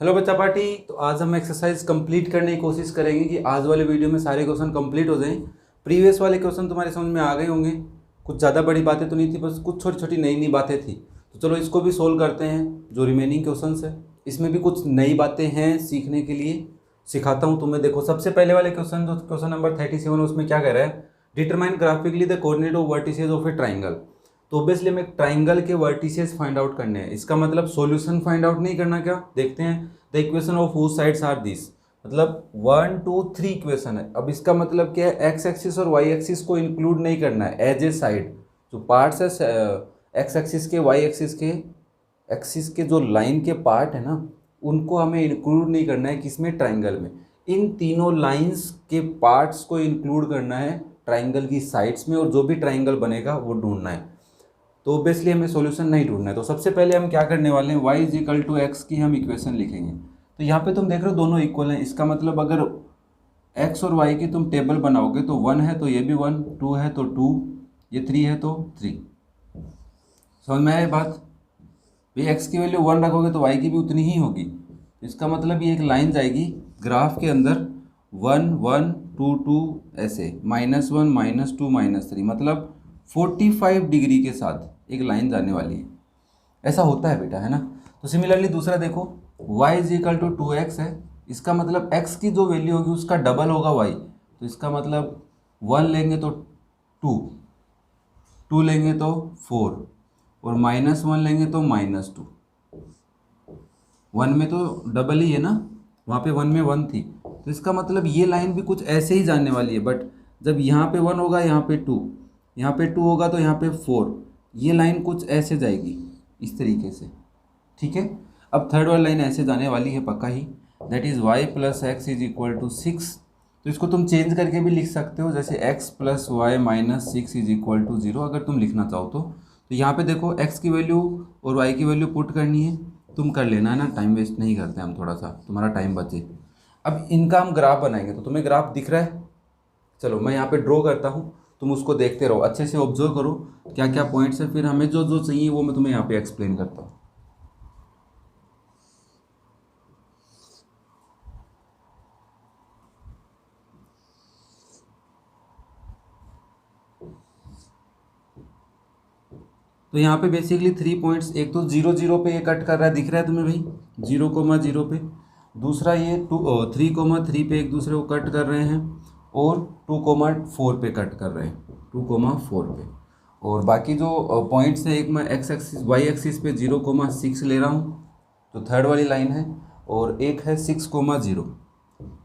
Hello बच्चा party. तो आज हम एक्सरसाइज कंप्लीट करने की कोशिश करेंगे कि आज वाले वीडियो में सारे क्वेश्चन कंप्लीट हो जाएं। प्रीवियस वाले क्वेश्चन तुम्हारे समझ में आ गए होंगे। कुछ ज़्यादा बड़ी बातें तो नहीं थी, बस कुछ छोटी छोटी नई नई बातें थी। तो चलो इसको भी सोल्व करते हैं। जो रिमेनिंग क्वेश्चन है इसमें भी कुछ नई बातें हैं सीखने के लिए। सिखाता हूँ तुम्हें। देखो सबसे पहले वाले क्वेश्चन जो क्वेश्चन नंबर 37 उसमें क्या कह रहा है, determine graphically the coordinate of vertices of A triangle. तो ऑब्वियसली हमें ट्राइंगल के वर्टिसेस फाइंड आउट करने हैं। इसका मतलब सॉल्यूशन फाइंड आउट नहीं करना। क्या देखते हैं, the equation of whose sides are this. मतलब 1 2 3 इक्वेशन है। अब इसका मतलब क्या है, एक्स एक्सिस और वाई एक्सिस को इंक्लूड नहीं करना है एज ए साइड। जो पार्ट्स है एक्स एक्सिस के वाई एक्सिस के जो लाइन के पार्ट है ना, उनको हमें इंक्लूड नहीं करना है किसमें, ट्राइंगल में। इन तीनों लाइंस के पार्ट्स को इंक्लूड करना है ट्राइंगल की साइड्स में, और जो भी ट्राइंगल बनेगा वो ढूंढना है। तो ऑब्वियसली हमें सॉल्यूशन नहीं ढूंढना है। तो सबसे पहले हम क्या करने वाले हैं, y is equal to x की हम इक्वेशन लिखेंगे। तो यहाँ पे तुम देख रहे हो दोनों इक्वल हैं। इसका मतलब अगर x और y की तुम टेबल बनाओगे तो 1 है तो ये भी 1, 2 है तो 2, ये 3 है तो 3। समझ में आया बात भाई। x की वैल्यू 1 रखोगे तो y की भी उतनी ही होगी। इसका मतलब ये एक लाइन जाएगी ग्राफ के अंदर 1 1 2 2 ऐसे -1 -2 -3, मतलब 45 डिग्री के साथ एक लाइन जाने वाली है। ऐसा होता है बेटा, है ना। तो सिमिलरली दूसरा देखो, y is equal to 2x है। इसका मतलब x की जो वैल्यू होगी उसका डबल होगा y। तो इसका मतलब 1 लेंगे तो 2, 2 लेंगे तो 4, और -1 लेंगे तो -2। 1 में तो डबल ही है ना, वहाँ पे 1 में 1 थी। तो इसका मतलब ये लाइन भी कुछ ऐसे ही जाने वाली है। बट जब यहाँ पे 1 होगा, यहाँ पे 2, यहाँ पे 2 होगा तो यहाँ पे 4, ये लाइन कुछ ऐसे जाएगी इस तरीके से। ठीक है। अब थर्ड वाली लाइन ऐसे जाने वाली है पक्का ही, that is y plus x is equal to 6। तो इसको तुम चेंज करके भी लिख सकते हो, जैसे x plus y minus 6 is equal to 0 अगर तुम लिखना चाहो तो यहाँ पे देखो x की वैल्यू और y की वैल्यू पुट करनी है। तुम कर लेना है ना, टाइम वेस्ट नहीं करते हम, थोड़ा सा तुम्हारा टाइम बचे। अब इनका हम ग्राफ बनाएंगे। तो तुम्हें ग्राफ दिख रहा है, चलो मैं यहाँ पे ड्रॉ करता हूँ, तुम उसको देखते रहो, अच्छे से ऑब्जर्व करो क्या क्या पॉइंट्स है। फिर हमें जो जो चाहिए वो मैं तुम्हें यहाँ पे एक्सप्लेन करता हूँ। तो यहाँ पे बेसिकली 3 पॉइंट्स, एक तो 0 0 पे ये कट कर रहा है, दिख रहा है तुम्हें भाई, 0,0 पे। दूसरा ये 3,3 पे एक दूसरे को कट कर रहे हैं, और 2,4 पे कट कर रहे हैं, 2,4 पे। और बाकी जो पॉइंट्स है, एक मैं एक्स एक्सिस वाई एक्सिस पे 0,6 ले रहा हूँ, जो थर्ड वाली लाइन है, और एक है 6,0।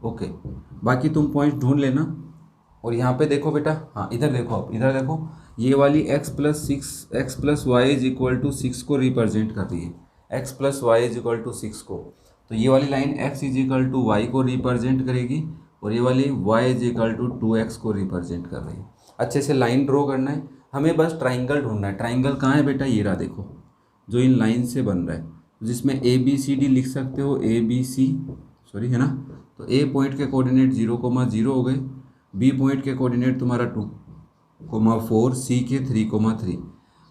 ओके, बाकी तुम पॉइंट्स ढूंढ लेना। और यहाँ पे देखो बेटा, हाँ इधर देखो, आप इधर देखो, ये वाली x plus y is equal to 6 को रिप्रेजेंट कर रही है, x plus y is equal to 6 को। तो ये वाली line x is equal to y को रिप्रेजेंट करेगी, और ये वाली y is equal to 2x को रिप्रेजेंट कर रही है। अच्छे से लाइन ड्रॉ करना है हमें, बस ट्राइंगल ढूंढना है। ट्राइंगल कहाँ है बेटा, ये रहा देखो, जो इन लाइन से बन रहा है, जिसमें ABCD लिख सकते हो, ABC सॉरी, है ना। तो A पॉइंट के कोऑर्डिनेट 0,0 हो गए, B पॉइंट के कोऑर्डिनेट तुम्हारा 2,4, C के 3,3।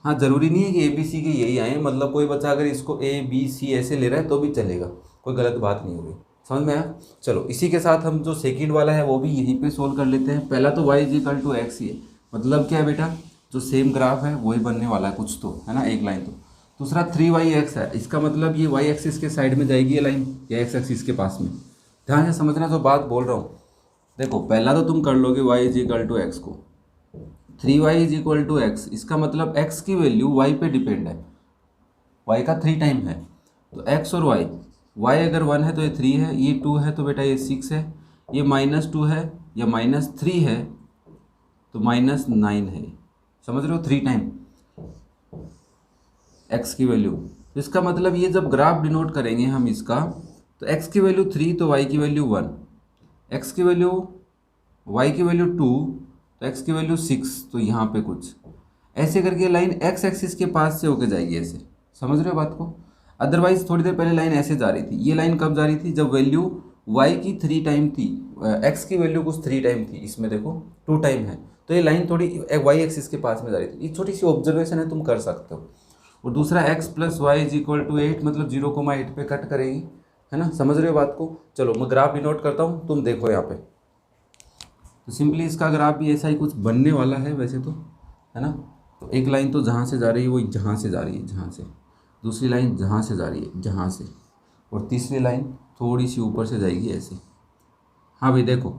हाँ, ज़रूरी नहीं है कि ABC के यही आए, मतलब कोई बच्चा अगर इसको ABC ऐसे ले रहा है तो भी चलेगा, कोई गलत बात नहीं होगी। समझ में आया। चलो इसी के साथ हम जो सेकंड वाला है वो भी यहीं पे सोल्व कर लेते हैं। पहला तो y is equal to x ही है, मतलब क्या है बेटा, जो सेम ग्राफ है वही बनने वाला है कुछ तो, है ना, एक लाइन। तो दूसरा 3yx है, इसका मतलब ये y एक्सिस के साइड में जाएगी ये लाइन, या x एक्सिस के पास में। ध्यान से समझना जो बात बोल रहा हूँ। देखो पहला तो तुम कर लोगे y is equal to x को, 3y is equal to x, इसका मतलब x की वैल्यू y पे डिपेंड है, y का 3 टाइम है। तो x और y अगर 1 है तो ये 3 है, ये 2 है तो बेटा ये 6 है, ये -2 है या -3 है तो -9 है। समझ रहे हो, 3 टाइम x की वैल्यू। तो इसका मतलब ये जब ग्राफ डिनोट करेंगे हम इसका, तो x की वैल्यू 3 तो y की वैल्यू 1, x की वैल्यू y की वैल्यू 2 तो x की वैल्यू 6। तो यहाँ पे कुछ ऐसे करके लाइन x एक्सिस के पास से होके जाएगी ऐसे। समझ रहे हो बात को। अदरवाइज थोड़ी देर पहले लाइन ऐसे जा रही थी, ये लाइन कब जा रही थी, जब वैल्यू y की 3 टाइम थी, x की वैल्यू कुछ 3 टाइम थी, इसमें देखो 2 टाइम है, तो ये लाइन थोड़ी y एक्सिस के पास में जा रही थी। ये छोटी सी ऑब्जर्वेशन है, तुम कर सकते हो। और दूसरा x plus y is equal to 8, मतलब 0,8 पे कट करेगी, है ना, समझ रहे हो बात को। चलो मैं ग्राफ भी नोट करता हूँ, तुम देखो यहाँ पे। तो सिंपली इसका ग्राफ भी ऐसा ही कुछ बनने वाला है वैसे तो, है ना। तो एक लाइन तो जहाँ से जा रही है वो जहाँ से जा रही है, जहाँ से, दूसरी लाइन जहाँ से जा रही है जहाँ से, और तीसरी लाइन थोड़ी सी ऊपर से जाएगी ऐसे। हाँ भाई देखो,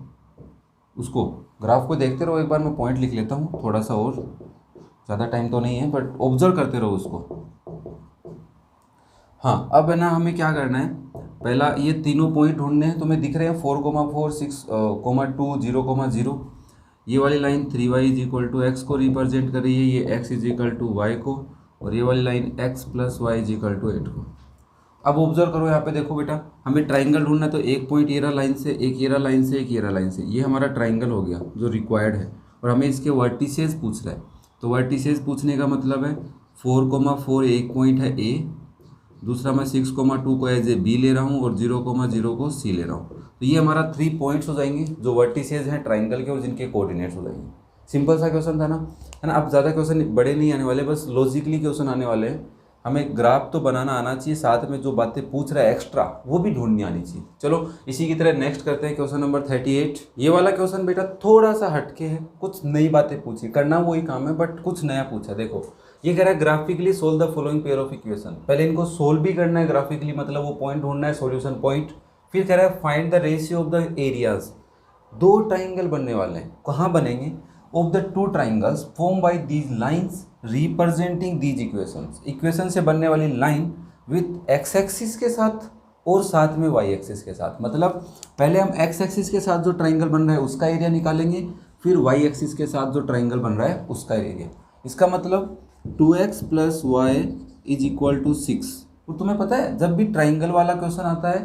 उसको ग्राफ को देखते रहो, एक बार मैं पॉइंट लिख लेता हूँ थोड़ा सा, और ज़्यादा टाइम तो नहीं है बट ऑब्जर्व करते रहो उसको। हाँ अब है ना, हमें क्या करना है, पहला ये तीनों पॉइंट ढूंढने हैं। तुम्हें दिख रहे हैं 4,4 6,2 0,0। ये वाली line 3y is equal to x को रिप्रेजेंट कर रही है, ये x is equal to y को, और ये वाली line x plus y is equal to 8 को। अब ऑब्जर्व करो यहाँ पे, देखो बेटा, हमें ट्राइंगल ढूंढना है। तो एक पॉइंट ये रहा लाइन से, एक ये रहा लाइन से, एक ये रहा लाइन से, ये हमारा ट्राइंगल हो गया जो रिक्वायर्ड है। और हमें इसके वर्टिसेस पूछ रहा है। तो वर्टिसेस पूछने का मतलब है 4,4 एक पॉइंट है A, दूसरा मैं 6,2 को एज ए बी ले रहा हूँ, और 0,0 को सी ले रहा हूँ। तो ये हमारा 3 पॉइंट्स हो जाएंगे जो वर्टिसेस हैं ट्राइंगल के, और जिनके कोऑर्डिनेट्स हो जाएंगे। सिंपल सा क्वेश्चन था ना, है ना। अब ज़्यादा क्वेश्चन बड़े नहीं आने वाले, बस लॉजिकली क्वेश्चन आने वाले हैं। हमें ग्राफ तो बनाना आना चाहिए, साथ में जो बातें पूछ रहा है एक्स्ट्रा वो भी ढूंढनी आनी चाहिए। चलो इसी की तरह नेक्स्ट करते हैं क्वेश्चन नंबर 38। ये वाला क्वेश्चन बेटा थोड़ा सा हटके है, कुछ नई बातें पूछी, करना वही काम है बट कुछ नया पूछा। देखो ये कह रहा है graphically solve the following pair of equation. पहले इनको सोल्व भी करना है ग्राफिकली, मतलब वो पॉइंट ढूंढना है, सॉल्यूशन पॉइंट। फिर कह रहा है find the ratio of the areas. दो ट्राइंगल बनने वाले हैं, कहाँ बनेंगे, of the two triangles form by these lines representing these equations. Equation से बनने वाली लाइन विथ एक्स एक्सिस के साथ और साथ में वाई एक्सिस के साथ। मतलब पहले हम एक्स एक्सिस के साथ जो ट्राइंगल बन रहा है उसका एरिया निकालेंगे, फिर वाई एक्सिस के साथ जो ट्राइंगल बन रहा है उसका एरिया। इसका मतलब 2x plus y is equal to 6। और तुम्हें पता है जब भी ट्राइंगल वाला क्वेश्चन आता है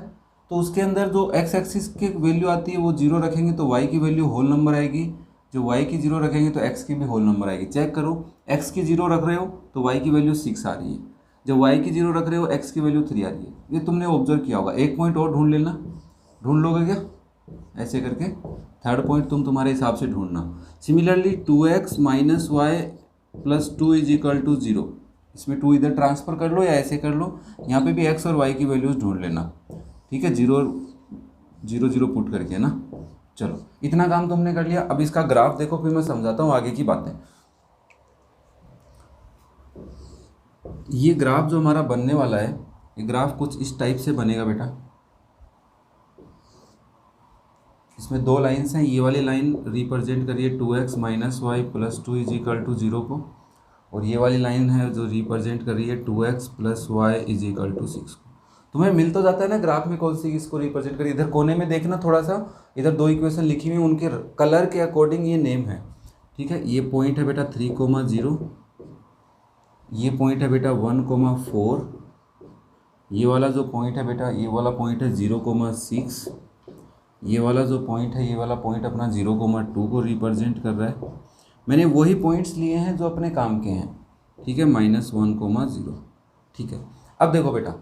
तो उसके अंदर जो एक्स एक्सिस की वैल्यू आती है वो 0 रखेंगे तो y की वैल्यू होल नंबर आएगी, जो y की 0 रखेंगे तो x की भी होल नंबर आएगी। चेक करो, x की 0 रख रहे हो तो y की वैल्यू 6 आ रही है, जब y की 0 रख रहे हो x की वैल्यू 3 आ रही है। ये तुमने ऑब्जर्व किया होगा। एक पॉइंट और ढूंढ लेना, ढूंढ लोगे क्या, ऐसे करके थर्ड पॉइंट तुम तुम्हारे हिसाब से ढूंढना। Similarly 2x minus y plus 2 is equal to 0। इसमें 2 इधर ट्रांसफर कर लो या ऐसे कर लो, यहाँ पे भी x और y की वैल्यूज ढूंढ लेना, ठीक है, 0 0 0 पुट करके ना। चलो इतना काम तुमने कर लिया। अब इसका ग्राफ देखो, फिर मैं समझाता हूँ आगे की बातें। ये ग्राफ जो हमारा बनने वाला है, ये ग्राफ कुछ इस टाइप से बनेगा बेटा। इसमें दो लाइन्स हैं, ये वाली लाइन रिप्रेजेंट करिए 2x minus y plus 2 is equal to 0 को, और ये वाली लाइन है जो रिप्रेजेंट कर रही है 2x plus y is equal to 6 को। तुम्हें मिल तो जाता है ना ग्राफ में कौन सी इसको रिप्रेजेंट करिए। इधर कोने में देखना थोड़ा सा, इधर दो इक्वेशन लिखी हुई, उनके कलर के अकॉर्डिंग ये नेम है, ठीक है। ये पॉइंट है बेटा 3,0, ये पॉइंट है बेटा 1,4, ये वाला जो पॉइंट है बेटा, ये वाला पॉइंट है 0,6, ये वाला जो पॉइंट है, ये वाला पॉइंट अपना 0,2 को रिप्रेजेंट कर रहा है। मैंने वही पॉइंट्स लिए हैं जो अपने काम के हैं, ठीक है, -1,0, ठीक है। अब देखो बेटा,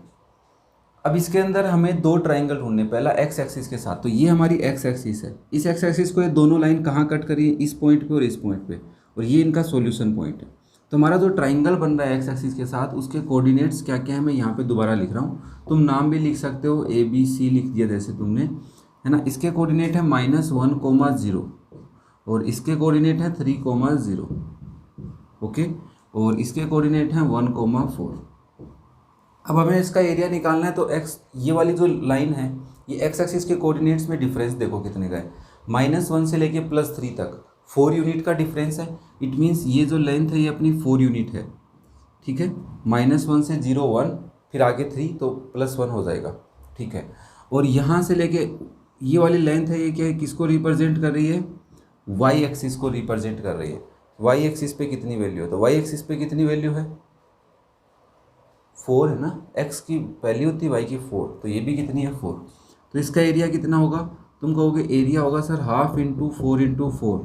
अब इसके अंदर हमें दो ट्राइंगल ढूंढने, पहला एक्स एक्सिस के साथ, तो ये हमारी एक्स एक्सिस है। इस एक्स एक्सिस को ये दोनों लाइन कहाँ कट करिए, इस पॉइंट पे और इस पॉइंट पे, और ये इनका सॉल्यूशन पॉइंट है। तो हमारा जो ट्राइंगल बन रहा है एक्स एक्सिस के साथ, उसके कोऑर्डिनेट्स क्या क्या है मैं यहाँ पे दोबारा लिख रहा हूँ। तुम नाम भी लिख सकते हो, ABC लिख दिया जैसे तुमने, है ना। इसके कोऑर्डिनेट है -1,0 और इसके कोऑर्डिनेट है 3,0, ओके, और इसके कोऑर्डिनेट है 1,4। अब हमें इसका एरिया निकालना है। तो x, ये वाली जो लाइन है, ये एक्स एक्सिस के कोऑर्डिनेट्स में डिफरेंस देखो कितने का है, -1 से लेके +3 तक 4 यूनिट का डिफरेंस है। इट मीन्स ये जो लेंथ है ये अपनी 4 यूनिट है, ठीक है। -1 से 0 1, फिर आगे 3 तो +1 हो जाएगा, ठीक है। और यहाँ से लेके ये वाली लेंथ है, ये क्या है, किसको रिप्रेजेंट कर रही है, वाई एक्सिस को रिप्रेजेंट कर रही है। वाई एक्सिस पे कितनी वैल्यू है, तो वाई एक्सिस पे कितनी वैल्यू है, 4 है ना। x की वैल्यू होती है y की 4, तो ये भी कितनी है 4। तो इसका एरिया कितना होगा, तुम कहोगे एरिया होगा sir 1/2 × 4 × 4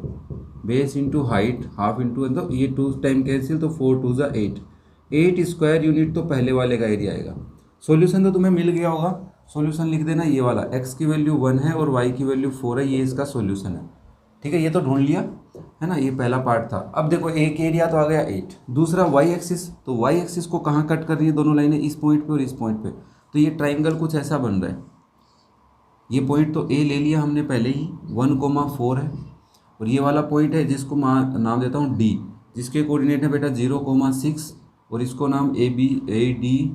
base into height, 1/2 into, तो ये 2 टाइम कैंसिल, तो 4 2 = 8, 8 स्क्वायर यूनिट तो पहले वाले का एरिया आएगा। सॉल्यूशन तो तुम्हें मिल गया होगा, सॉल्यूशन लिख देना, ये वाला x की वैल्यू 1 है और y की वैल्यू 4 है, ये इसका सॉल्यूशन है, ठीक है। ये तो ढूंढ लिया है ना, ये पहला पार्ट था। अब देखो एक एरिया तो आ गया 8, दूसरा वाई एक्सिस, तो वाई एक्सिस को कहाँ कट कर रही है दोनों लाइनें, इस पॉइंट पे और इस पॉइंट पे, तो ये ट्राइंगल कुछ ऐसा बन रहा है। ये पॉइंट तो ए ले लिया हमने पहले ही, 1,4 है, और ये वाला पॉइंट है जिसको नाम देता हूँ डी, जिसके कोऑर्डिनेट है बेटा 0,6, और इसको नाम A D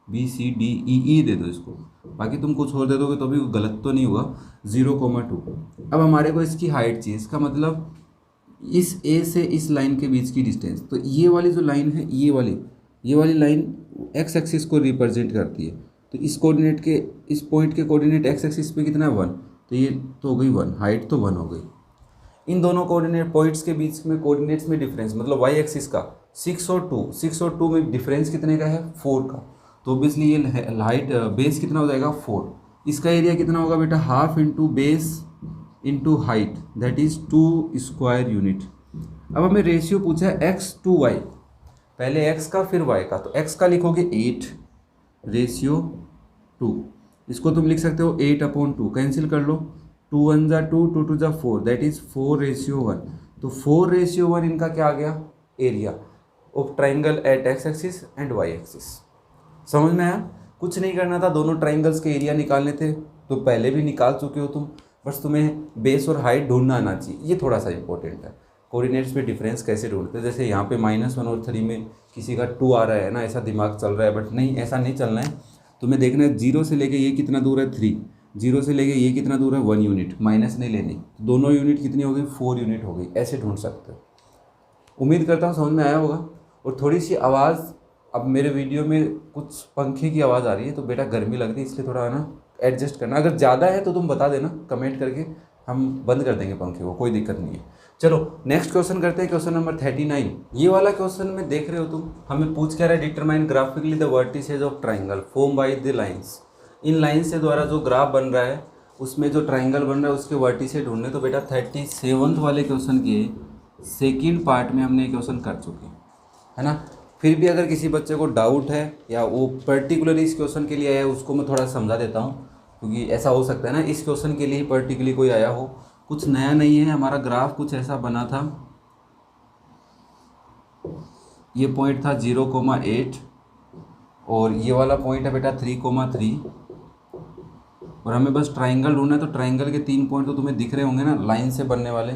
B C D E दे दो इसको, बाकी तुम कुछ और दे दोगे तो भी गलत तो नहीं होगा। 0,2। अब हमारे को इसकी हाइट चाहिए, इसका मतलब इस ए से इस लाइन के बीच की डिस्टेंस। तो ये वाली जो लाइन है, ये वाली लाइन एक्स एक्सिस को रिप्रेजेंट करती है। तो इस कोऑर्डिनेट के, इस पॉइंट के कोऑर्डिनेट एक्स एक्सिस पे कितना है 1, तो ये तो हो गई 1, हाइट तो 1 हो गई। इन दोनों कोऑर्डिनेट पॉइंट्स के बीच में कोऑर्डिनेट्स में डिफरेंस, मतलब वाई एक्सिस का 6 और 2 में डिफरेंस कितने का है 4 का। तो ऑब्वियसली ये हाइट बेस कितना हो जाएगा 4। इसका एरिया कितना होगा बेटा, half into base into height, that is 2 square unit. अब हमें रेशियो पूछा है x to y, पहले x का फिर y का। तो x का लिखोगे 8 रेशियो 2, इसको तुम लिख सकते हो 8/2, कैंसिल कर लो, 2 1 जा 2, 2 2 जा 4, दैट इज़ 4:1। तो 4:1 इनका क्या आ गया, area of triangle at x axis and y axis. समझ में आया? कुछ नहीं करना था, दोनों ट्राइंगल्स के एरिया निकालने थे, तो पहले भी निकाल चुके हो तुम, बस तुम्हें बेस और हाइट ढूंढना आना चाहिए। ये थोड़ा सा इंपॉर्टेंट है। कोऑर्डिनेट्स में डिफरेंस कैसे ढूंढते हैं, जैसे यहाँ पे -1 और 3 में किसी का 2 आ रहा है ना, ऐसा दिमाग चल रहा है, बट नहीं, ऐसा नहीं चलना है। तुम्हें देखना है 0 से लेके ये कितना दूर है 3, 0 से लेके ये कितना दूर है 1 यूनिट, माइनस नहीं लेनी, दोनों यूनिट कितनी हो गई 4 यूनिट हो गई, ऐसे ढूंढ सकते हो। उम्मीद करता हूँ समझ में आया होगा। और थोड़ी सी आवाज़, अब मेरे वीडियो में कुछ पंखे की आवाज़ आ रही है, तो बेटा गर्मी लग रही है, इसलिए थोड़ा ना एडजस्ट करना। अगर ज़्यादा है तो तुम बता देना कमेंट करके, हम बंद कर देंगे पंखे को, कोई दिक्कत नहीं है। चलो नेक्स्ट क्वेश्चन करते हैं, क्वेश्चन नंबर 39। ये वाला क्वेश्चन में देख रहे हो तुम, हमें पूछ क्या रहा है, determine graphically the vertices of triangle form by the lines. In lines से द्वारा जो ग्राफ बन रहा है, उसमें जो ट्राइंगल बन रहा है उसके वर्टिसेज ढूंढने। तो बेटा 37 वाले क्वेश्चन के सेकेंड पार्ट में हमने क्वेश्चन कर चुके हैं, है ना। फिर भी अगर किसी बच्चे को डाउट है या वो पर्टिकुलर इस क्वेश्चन के लिए आया है, उसको मैं थोड़ा समझा देता हूँ, क्योंकि ऐसा हो सकता है ना इस क्वेश्चन के लिए पर्टिकुलरली कोई आया हो, कुछ नया नहीं है। हमारा ग्राफ कुछ ऐसा बना था, ये पॉइंट था 0,8 और ये वाला पॉइंट है बेटा 3,3, और हमें बस ट्राइंगल ढूंढना है। तो ट्राइंगल के 3 पॉइंट तो तुम्हें दिख रहे होंगे ना, लाइन से बनने वाले।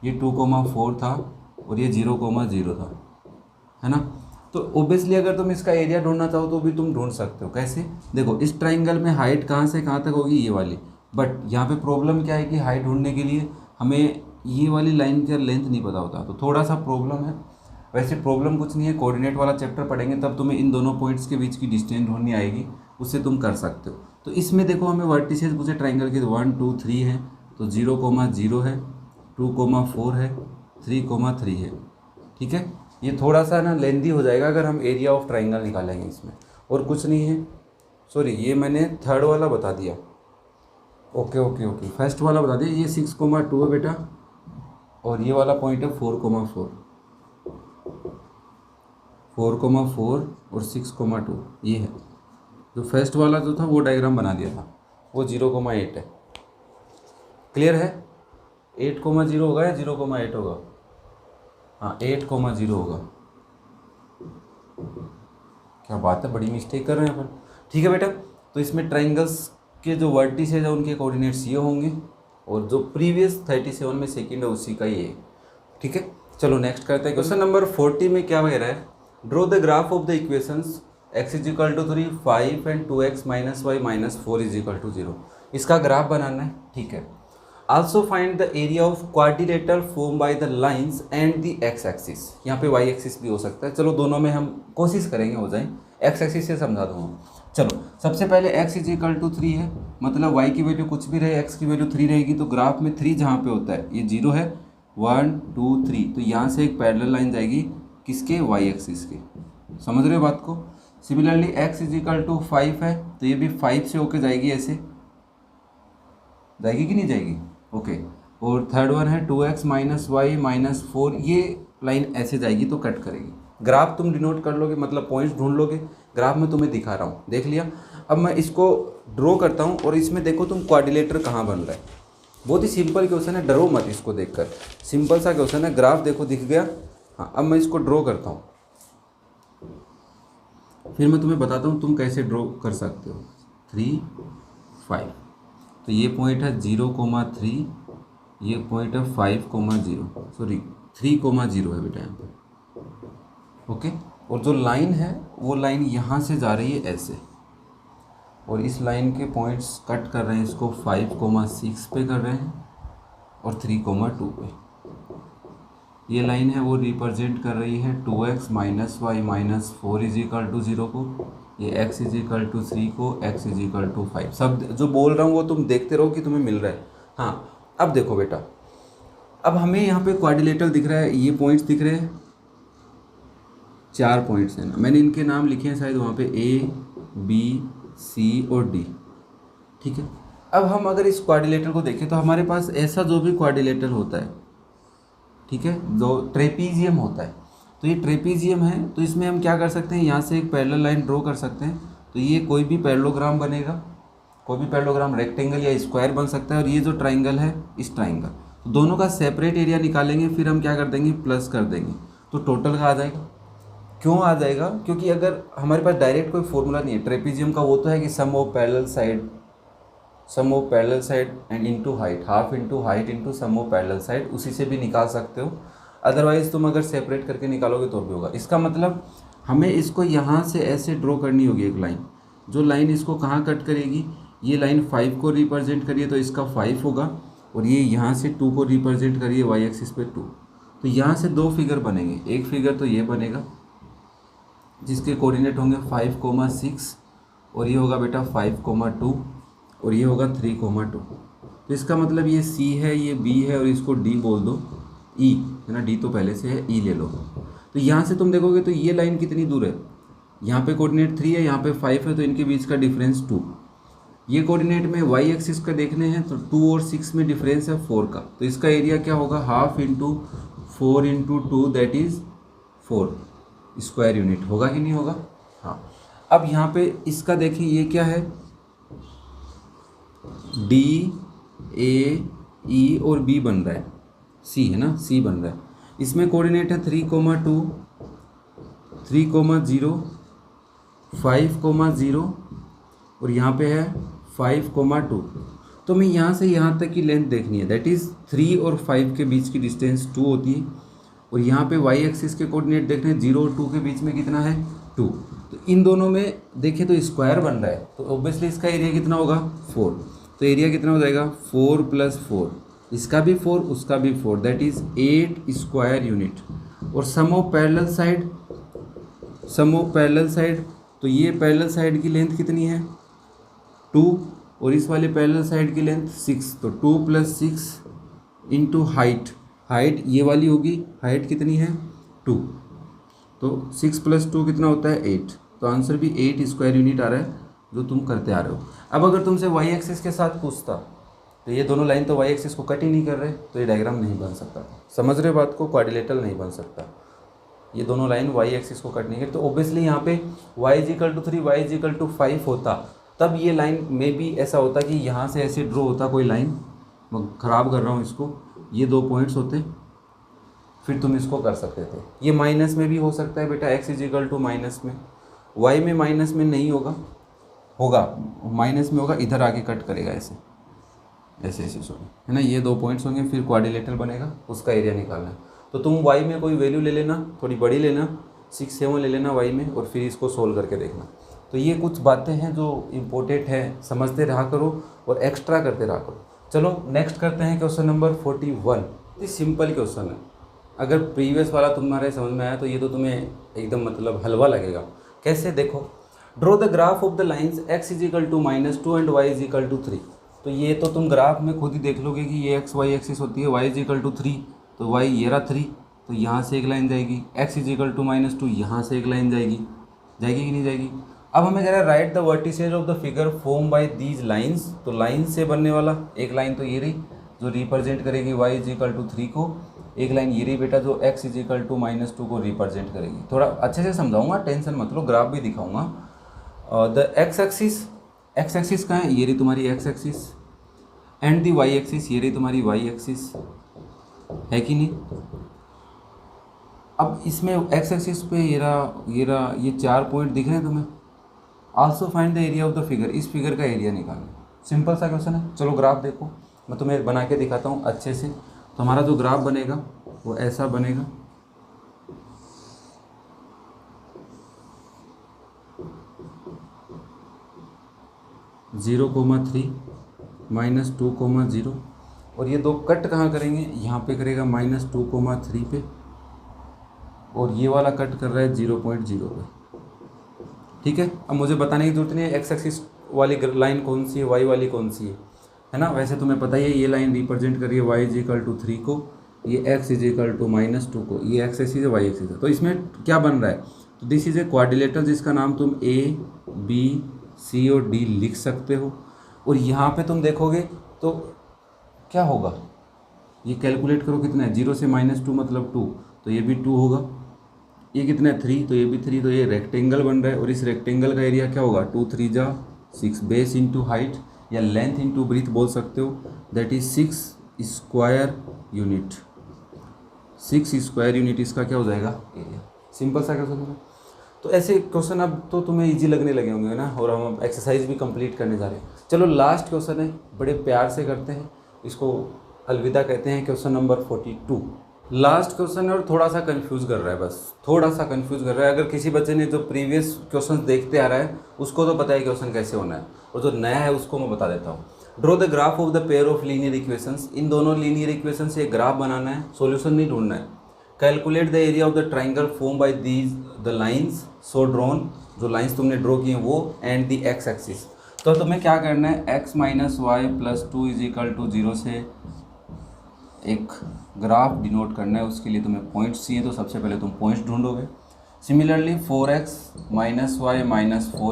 ये 2,4 था और ये 0,0 था, है ना। तो ओब्वियसली अगर तुम इसका एरिया ढूंढना चाहो तो भी तुम ढूंढ सकते हो। कैसे, देखो इस ट्राइंगल में हाइट कहाँ से कहाँ तक होगी, ये वाली, बट यहाँ पे प्रॉब्लम क्या है कि हाइट ढूंढने के लिए हमें ये वाली लाइन का लेंथ नहीं पता होता, तो थोड़ा सा प्रॉब्लम है। वैसे प्रॉब्लम कुछ नहीं है, कोऑर्डिनेट वाला चैप्टर पढ़ेंगे तब तुम्हें इन दोनों पॉइंट्स के बीच की डिस्टेंस ढूंढनी आएगी, उससे तुम कर सकते हो। तो इसमें देखो हमें वर्टिसेस पूछे ट्राइंगल के, 1 2 3 है, तो 0,0 है, 2,4 है, 3,3 है, ठीक है। ये थोड़ा सा ना लेंदी हो जाएगा अगर हम एरिया ऑफ ट्राइंगल निकालेंगे इसमें, और कुछ नहीं है। सॉरी, ये मैंने थर्ड वाला बता दिया, ओके फर्स्ट वाला बता दिया। ये 6,2 है बेटा, और ये वाला पॉइंट है 4,4 और 6,2, ये है। जो फर्स्ट वाला जो था वो डायग्राम बना दिया था, वो 0,8 है। क्लियर है? 8,0 होगा या 0,8 होगा? हाँ 8,0 होगा। क्या बात है, बड़ी मिस्टेक कर रहे हैं अपन। ठीक है बेटा, तो इसमें ट्राइंगल्स के जो वर्टिसेज है उनके कोऑर्डिनेट्स ये होंगे, और जो प्रीवियस 37 में सेकंड है उसी का ये, ठीक है। चलो नेक्स्ट करते हैं। क्वेश्चन नंबर 40 में क्या कह रहा है, draw the graph of the equations x = 3, 5 and 2x - y - 4 = 0। इसका ग्राफ बनाना है, ठीक है। Also find the area of quadrilateral form by the lines and the x axis. यहाँ पे y एक्सिस भी हो सकता है, चलो दोनों में हम कोशिश करेंगे हो जाए। x एक्सिस से समझा दूँगा। चलो सबसे पहले x = 3 है, मतलब y की वैल्यू कुछ भी रहे, x की वैल्यू 3 रहेगी। तो ग्राफ में 3 जहाँ पे होता है, ये 0 है, 1 2 3, तो यहाँ से एक पैरेलल लाइन जाएगी किसके, y एक्सिस के। समझ रहे हो बात को? सिमिलरली x = 5 है, तो ये भी 5 से होके जाएगी, ऐसे जाएगी कि नहीं जाएगी? ओके। और थर्ड वन है 2x - y - 4, ये लाइन ऐसे जाएगी तो कट करेगी। ग्राफ तुम डिनोट कर लोगे, मतलब पॉइंट्स ढूंढ लोगे। ग्राफ में तुम्हें दिखा रहा हूँ, देख लिया। अब मैं इसको ड्रॉ करता हूँ, और इसमें देखो तुम क्वाड्रिलेटर कहाँ बन रहा है। बहुत ही सिंपल क्वेश्चन है, डरो मत इसको देखकर, सिंपल सा क्वेश्चन है। ग्राफ देखो दिख गया। हाँ, अब मैं इसको ड्रॉ करता हूँ। फिर मैं तुम्हें बताता हूँ तुम कैसे ड्रॉ कर सकते हो। 3 5, तो ये पॉइंट है 0,3, ये पॉइंट है 5,0, सॉरी 3,0 है बेटा यहाँ पे। ओके, और जो लाइन है वो लाइन यहाँ से जा रही है ऐसे, और इस लाइन के पॉइंट्स कट कर रहे हैं इसको 5,6 पे कर रहे हैं और 3,2 पे। ये लाइन है वो रिप्रेजेंट कर रही है 2x minus y minus 4 is equal to 0 को, ये x इज इक्वल टू 3 को, x इज इक्वल टू 5। सब जो बोल रहा हूँ वो तुम देखते रहो कि तुम्हें मिल रहा है। हाँ, अब देखो बेटा, अब हमें यहाँ पे क्वाड्रिलेटरल दिख रहा है, ये पॉइंट्स दिख रहे हैं, 4 पॉइंट्स हैं ना, मैंने इनके नाम लिखे हैं शायद वहाँ पे A B C और D। ठीक है, अब हम अगर इस क्वाड्रिलेटरल को देखें तो हमारे पास ऐसा जो भी क्वाड्रिलेटरल होता है, ठीक है, जो ट्रेपीजियम होता है, तो ये ट्रेपीजियम है, तो इसमें हम क्या कर सकते हैं, यहाँ से एक पैरेलल लाइन ड्रॉ कर सकते हैं। तो ये कोई भी पैरेललोग्राम बनेगा, कोई भी पैरेललोग्राम रेक्टेंगल या स्क्वायर बन सकता है, और ये जो ट्राइंगल है इस ट्राइंगल, तो दोनों का सेपरेट एरिया निकालेंगे, फिर हम क्या कर देंगे, प्लस कर देंगे, तो टोटल का आ जाएगा। क्यों आ जाएगा, क्योंकि अगर हमारे पास डायरेक्ट कोई फॉर्मूला नहीं है ट्रेपीजियम का, वो तो है कि sum of parallel side and into height, half into height into sum of parallel side, उसी से भी निकाल सकते हो। अदरवाइज तुम अगर सेपरेट करके निकालोगे तो भी होगा। इसका मतलब हमें इसको यहाँ से ऐसे ड्रॉ करनी होगी एक लाइन, जो लाइन इसको कहाँ कट करेगी, ये लाइन 5 को रिप्रेजेंट करिए तो इसका 5 होगा, और ये यहाँ से 2 को रिप्रेजेंट करिए वाई एक्सिस पे 2। तो यहाँ से 2 फिगर बनेंगे, एक फिगर तो ये बनेगा जिसके कोऑर्डिनेट होंगे 5,6, और ये होगा बेटा 5,2, और ये होगा 3,2। तो इसका मतलब ये C है, ये B है, और इसको D बोल दो, E है ना, D तो पहले से है, E ले लो। तो यहाँ से तुम देखोगे तो ये लाइन कितनी दूर है, यहाँ पे कोऑर्डिनेट 3 है, यहाँ पे 5 है, तो इनके बीच का डिफरेंस 2। ये कोऑर्डिनेट में y एक्सिस का देखने हैं तो 2 और 6 में डिफरेंस है 4 का, तो इसका एरिया क्या होगा, half into 4 into 2 that is 4 square unit, होगा कि नहीं होगा। हाँ, अब यहाँ पे इसका देखिए, ये क्या है, D A E और B बन रहा है, C है ना, C बन रहा है। इसमें कोऑर्डिनेट है 3,2 3,0 5,0 और यहाँ पे है 5,2। तो हमें यहाँ से यहाँ तक की लेंथ देखनी है, दैट इज़ 3 और 5 के बीच की डिस्टेंस 2 होती है, और यहाँ पे y एक्सिस के कोऑर्डिनेट देखने हैं, 0 और 2 के बीच में कितना है, 2। तो इन दोनों में देखें तो स्क्वायर बन रहा है, तो ऑब्वियसली इसका एरिया कितना होगा, 4। तो एरिया कितना हो जाएगा, 4 + 4, इसका भी 4 उसका भी 4, दैट इज़ 8 स्क्वायर यूनिट। और सम ऑफ पैरेलल साइड, तो ये पैरेलल साइड की लेंथ कितनी है, 2, और इस वाले पैरेलल साइड की लेंथ 6, तो 2 + 6 इंटू हाइट ये वाली होगी, हाइट कितनी है, 2, तो 6 + 2 कितना होता है, 8। तो आंसर भी 8 स्क्वायर यूनिट आ रहा है जो तुम करते आ रहे हो। अब अगर तुमसे y एक्सिस के साथ पूछता, तो ये दोनों लाइन तो y एक्सिस को कट ही नहीं कर रहे, तो ये डायग्राम नहीं बन सकता। समझ रहे बात को, क्वाड्रिलेटरल नहीं बन सकता, ये दोनों लाइन y एक्सिस को कट नहीं कर। तो ऑब्वियसली यहाँ पे y = 3 y = 5 होता, तब ये लाइन में भी ऐसा होता कि यहाँ से ऐसे ड्रॉ होता कोई लाइन, मैं ख़राब कर रहा हूँ इसको, ये 2 पॉइंट्स होते, फिर तुम इसको कर सकते थे। ये माइनस में भी हो सकता है बेटा, x = माइनस में, y में माइनस में नहीं होगा, माइनस में होगा, इधर आके कट करेगा ऐसे सॉरी, है ना, ये 2 पॉइंट्स होंगे, फिर क्वाड्रिलेटरल बनेगा, उसका एरिया निकालना है। तो तुम y में कोई वैल्यू ले लेना, थोड़ी बड़ी लेना, 6 7 ले लेना y में, और फिर इसको सोल्व करके देखना। तो ये कुछ बातें हैं जो इम्पोर्टेंट है, समझते रहा करो और एक्स्ट्रा करते रहा करो। चलो नेक्स्ट करते हैं क्वेश्चन नंबर 41। ये सिंपल क्वेश्चन है, अगर प्रीवियस वाला तुम्हारे समझ में आया तो ये तो तुम्हें एकदम मतलब हलवा लगेगा। कैसे, देखो, draw the graph of the lines x = -2 and y = 3। तो ये तो तुम ग्राफ में खुद ही देख लोगे कि ये x y एक्सिस होती है, y = 3, तो y ये रहा 3, तो यहाँ से एक लाइन जाएगी, x = -2, यहाँ से एक लाइन जाएगी कि नहीं जाएगी। अब हमें कह रहा है right the vertices of the figure form by these lines. तो लाइन से बनने वाला एक लाइन तो ये रही जो रिप्रेजेंट करेगी y = 3 को, एक लाइन ये रही बेटा जो x = -2 को रिप्रेजेंट करेगी। थोड़ा अच्छे से समझाऊंगा, टेंशन मत लो, ग्राफ भी दिखाऊंगा। द x एक्सिस कहाँ है, ये रही तुम्हारी x axis, and the y axis, ये रही तुम्हारी y एक्सिस, है कि नहीं। अब इसमें एक्स एक्सिस पे ये 4 पॉइंट दिख रहे हैं तुम्हें। Also find the area of the figure, इस फिगर का एरिया निकालना। सिंपल सा क्वेश्चन है। चलो ग्राफ देखो, मैं तुम्हें बना के दिखाता हूँ अच्छे से। तो हमारा जो ग्राफ बनेगा वो ऐसा बनेगा। (0,3 -2,0) और ये दो कट कहाँ करेंगे, यहाँ पे करेगा -2,3 पे, और ये वाला कट कर रहा है 0.0 पे। ठीक है, अब मुझे बताने की जरूरत नहीं है एक्स एक्सिस वाली लाइन कौन सी है, वाई वाली कौन सी है ना। वैसे तुम्हें पता ही है ये लाइन रिप्रेजेंट कर रही है y = 3 को, ये x = -2 को, ये x एक्सिस है y एक्सिस है। तो इसमें क्या बन रहा है, तो दिस इज ए क्वाड्रिलेटरल जिसका नाम तुम A B C और D लिख सकते हो। और यहाँ पे तुम देखोगे तो क्या होगा, ये कैलकुलेट करो कितना है, 0 से -2 मतलब 2, तो ये भी 2 होगा। ये कितना है 3, तो ये भी 3, तो ये रेक्टेंगल बन रहा है। और इस रेक्टेंगल का एरिया क्या होगा, 2 3 जा 6, बेस इंटू हाइट या लेंथ इंटू ब्रीथ बोल सकते हो, that is 6 square unit. 6 square unit इसका क्या हो जाएगा, एरिया। सिंपल सा क्वेश्चन है। तो ऐसे क्वेश्चन अब तो तुम्हें इजी लगने लगे होंगे ना, और हम एक्सरसाइज भी कंप्लीट करने जा रहे हैं। चलो लास्ट क्वेश्चन है, बड़े प्यार से करते हैं इसको, अलविदा कहते हैं, क्वेश्चन नंबर 42। लास्ट क्वेश्चन है और थोड़ा सा कंफ्यूज कर रहा है, बस थोड़ा सा कंफ्यूज कर रहा है। अगर किसी बच्चे ने जो प्रीवियस क्वेश्चन देखते आ रहा है उसको तो पता है क्वेश्चन कैसे होना है, और जो नया है उसको मैं बता देता हूँ। Draw the graph of the pair of linear equations, इन दोनों लीनियर इक्वेशन से एक ग्राफ बनाना है, सॉल्यूशन नहीं ढूंढना है। Calculate the area of the triangle form by these the lines so drawn, जो लाइंस तुमने ड्रॉ की हैं वो, एंड द एक्स एक्सिस। तो तुम्हें क्या करना है, x - y + 2 = 0 से एक ग्राफ डिनोट करना है। उसके लिए तुम्हें पॉइंट्स चाहिए, तो सबसे पहले तुम पॉइंट्स ढूंढोगे। सिमिलरली 4x - y - 4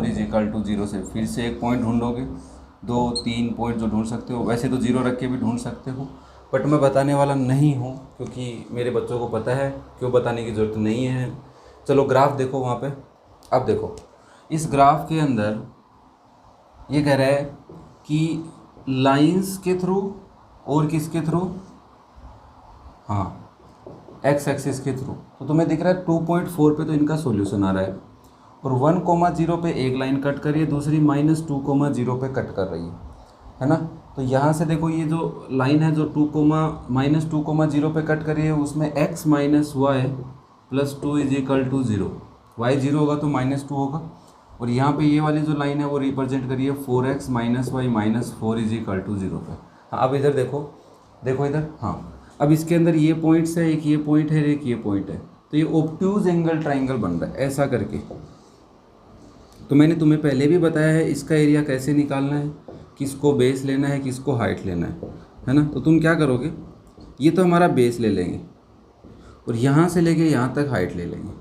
= 0 से फिर से एक पॉइंट ढूंढोगे। 2-3 पॉइंट जो ढूंढ सकते हो, वैसे तो 0 रख के भी ढूंढ सकते हो, बट मैं बताने वाला नहीं हूँ क्योंकि मेरे बच्चों को पता है, क्यों बताने की ज़रूरत नहीं है। चलो ग्राफ देखो वहाँ पे। अब देखो इस ग्राफ के अंदर ये कह रहा है कि लाइंस के थ्रू और किसके थ्रू, हाँ एक्स एक्सिस के थ्रू। तो तुम्हें दिख रहा है 2.4 पे तो इनका सॉल्यूशन आ रहा है, और 1,0 पे एक लाइन कट कर रही है, दूसरी -2,0 पे कट कर रही है ना। तो यहाँ से देखो ये जो लाइन है जो -2,0 पे कट कर रही है, उसमें x - y + 2 = 0, y 0 होगा तो -2 होगा। और यहाँ पे ये वाली जो लाइन है वो रिप्रेजेंट करिए 4x - y - 4 = 0 पे। हाँ अब इधर देखो, देखो इधर, हाँ अब इसके अंदर ये पॉइंट्स है, एक ये पॉइंट है, एक ये पॉइंट है, तो ये ऑब्ट्यूज एंगल ट्राइंगल बन रहा है ऐसा करके। तो मैंने तुम्हें पहले भी बताया है इसका एरिया कैसे निकालना है, किसको बेस लेना है, किसको हाइट लेना है ना। तो तुम क्या करोगे, ये तो हमारा बेस ले लेंगे और यहाँ से लेके यहाँ तक हाइट ले लेंगे।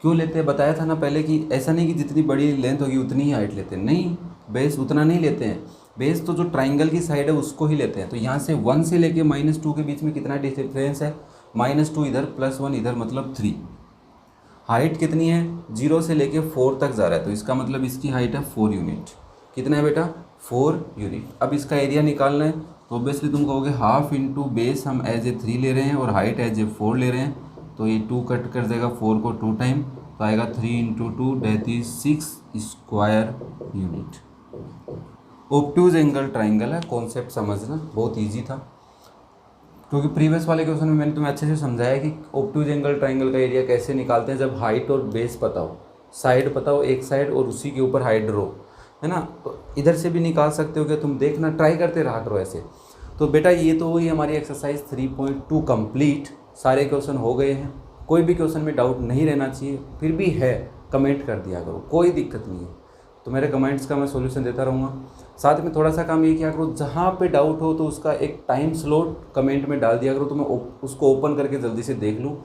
क्यों लेते हैं, बताया था ना पहले कि ऐसा नहीं कि जितनी बड़ी लेंथ होगी उतनी ही हाइट लेते हैं, नहीं, बेस उतना नहीं लेते हैं। बेस तो जो ट्राइंगल की साइड है उसको ही लेते हैं। तो यहाँ से 1 से लेके -2 के बीच में कितना डिफरेंस है, -2 इधर +1 इधर, मतलब 3। हाइट कितनी है, 0 से लेके 4 तक जा रहा है, तो इसका मतलब इसकी हाइट है 4 यूनिट। कितना है बेटा, 4 यूनिट। अब इसका एरिया निकालना है, तो ऑब्वियसली तुम कहोगे हाफ इंटू बेस हम एज ए 3 ले रहे हैं और हाइट एज ए 4 ले रहे हैं, तो ये 2 कट कर देगा 4 को 2 टाइम, तो आएगा 3 × 2 that is 6 square unit. Obtuse angle triangle है, कॉन्सेप्ट समझना बहुत इजी था, क्योंकि प्रीवियस वाले क्वेश्चन में मैंने तुम्हें अच्छे से समझाया कि ऑब्ट्यूज एंगल ट्राइंगल का एरिया कैसे निकालते हैं जब हाइट और बेस पता हो, साइड पता हो एक साइड और उसी के ऊपर हाइट ड्रॉ, है ना। तो इधर से भी निकाल सकते हो, क्या तुम देखना, ट्राई करते रहा करो ऐसे। तो बेटा ये तो हुई हमारी एक्सरसाइज 3.2 कंप्लीट, सारे क्वेश्चन हो गए हैं। कोई भी क्वेश्चन में डाउट नहीं रहना चाहिए, फिर भी है कमेंट कर दिया करो, कोई दिक्कत नहीं है। तो मेरे कमेंट्स का मैं सॉल्यूशन देता रहूँगा। साथ में थोड़ा सा काम ये किया करो, जहाँ पे डाउट हो तो उसका एक टाइम स्लॉट कमेंट में डाल दिया करो, तो मैं उसको ओपन करके जल्दी से देख लूँ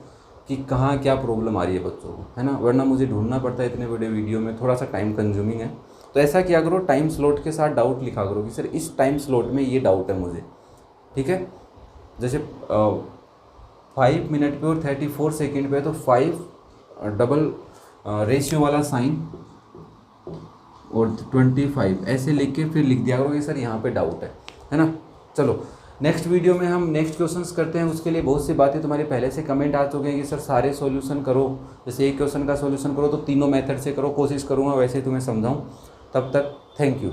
कि कहाँ क्या प्रॉब्लम आ रही है बच्चों को, है ना। वरना मुझे ढूंढना पड़ता है इतने बड़े वीडियो में, थोड़ा सा टाइम कंज्यूमिंग है। तो ऐसा किया करो, टाइम स्लॉट के साथ डाउट लिखा करो कि सर इस टाइम स्लॉट में ये डाउट है मुझे, ठीक है। जैसे 5 मिनट पे और 34 सेकेंड पे, तो 5 डबल रेशियो वाला साइन और 25 ऐसे लिख के फिर लिख दिया करो कि सर यहाँ पे डाउट है ना। चलो नेक्स्ट वीडियो में हम नेक्स्ट क्वेश्चंस करते हैं। उसके लिए बहुत सी बातें तुम्हारे पहले से कमेंट आ चुके हैं कि सर सारे सॉल्यूशन करो, जैसे एक क्वेश्चन का सॉल्यूशन करो तो तीनों मेथड से करो, कोशिश करूँगा वैसे तुम्हें समझाऊँ। तब तक थैंक यू।